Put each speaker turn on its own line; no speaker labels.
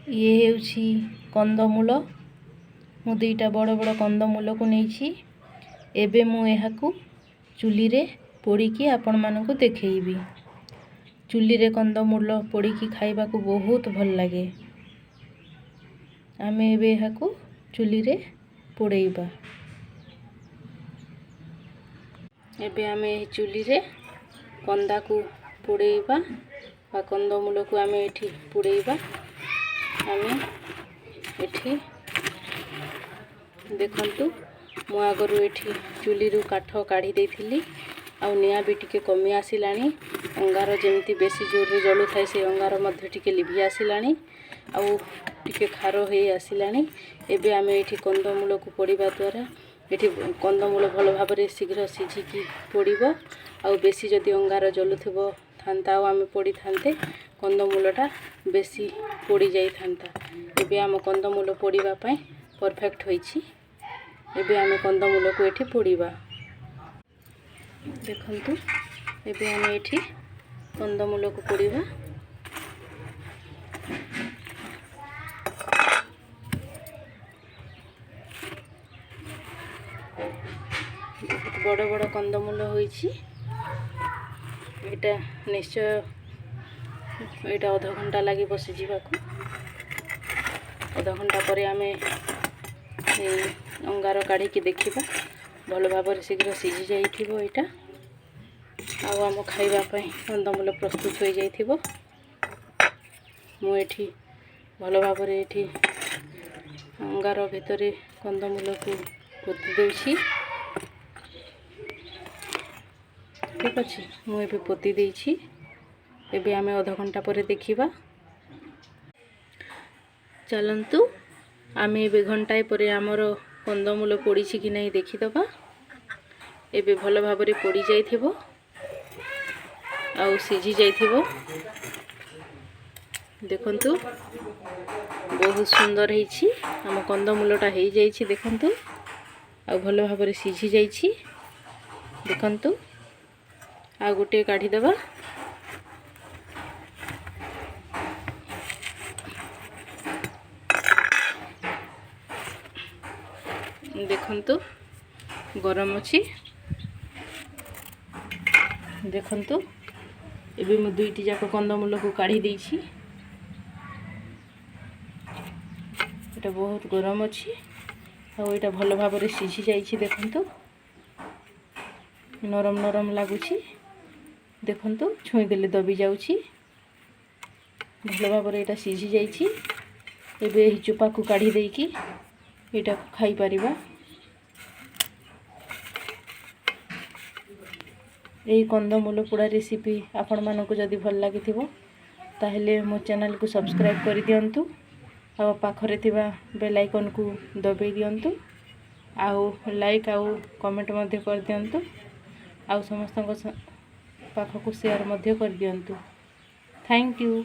ये हेउछि कंदमूल। मु दुईटा बड़ बड़ कंदमूल को नहीं एबे मु एहाकू चुली रे पोड़ीकी आपण मानकू देखैबी। चुली रे कंदमूल पोड़ीकी खाइबा को बहुत भल लगे। आमे एबे एहाकू चुली रे पोड़ेइबा। एबे आमे चुली रे कंदा को पोड़ेइबा बा कंदमूल को आमे एठी पोड़ेइबा। आमे एठी देखंतु मु आगरु एठी चुली रू काठ काढ़ी देथिली आउ निया भी टिके कमी आसिलानी। अंगार जेमती बेसी जोर रे जलु थाए से अंगार मध्य टिके लिभि आसिलानी आउ टिके खारो हे आसिलानी। एबे आमे एठी कंदमूल को पोड़ीबा द्वारा एठी कंदमूल भल भाव रे शीघ्र सिझिकी पोड़ीबो। आउ बेसी जदि अंगार जलुथिबो थांता आउ आमे पोड़ी थांते कंदमूलटा बेसी पोड़ी जाई थांता। एबे आम कंदमूल पोड़ीबा पई परफेक्ट होईछि। एबे आमे कंदमूल को एठी पोड़ीबा। देखंतु एबे आमे एठी कंदमूल को पोड़ीबा। बड़ बड़ कंदमूल होईछि। एटा निश्चय एटा आधा घंटा लगी बसी जीवाको। आधा घंटा पर आमे अंगार काढ़ी की देखिबा भल भाव रे शीघ्र सिझी जाइथिबो। एटा आउ आम खाइबा पई कंदमूल प्रस्तुत हो जाइथिबो। मु एठी भल भाव रे एठी अंगार भितरे कंदमूल को पोती देउछि। ठीक अछि मु एबे पोती देइछि। एबे आमे आधा घंटा पर देखिबा। चलंतु आमे एबे घंटाए परे आमर कंदमूल पोड़ी कि नहीं देखीदबा। एबे भल भाव रे पोड़ी जाइथिबो आउ सिझी जाइथिबो। देखंतु बहुत सुंदर हेछि। आम कंदमूलटा हेइ जाइछि देखंतु आउ भल भाव रे सिझी जाइछि। देखंतु आ गुटे काढ़ी दबा। देखंतु गरम अछि। देखंतु एबे मु दुईटी जाक कंदमूल को काढ़ी देइछि। एटा बहुत गरम अछि आ एटा भल भाव रे सिझी जाइछि। देखंतु नरम नरम लागुछि। देखंतु छुई देले दबी जाउछि। भल भाव रे एटा सिझी जाइछि। एबे एही चोपा को काढ़ी देइकी एटा खाई परिबा। एही कंदमूल पोड़ा रेसिपी आपण मानको जदि भल लागिथिबो ताहेले मो चैनल को सब्सक्राइब करि दियंतु आ पाखरे थिबा बेल आइकन को दबेई दियंतु आउ लाइक आउ कमेंट मध्य कर दियंतु आउ समस्त पाखको शेयर मध्य कर दियंतु। Thank you.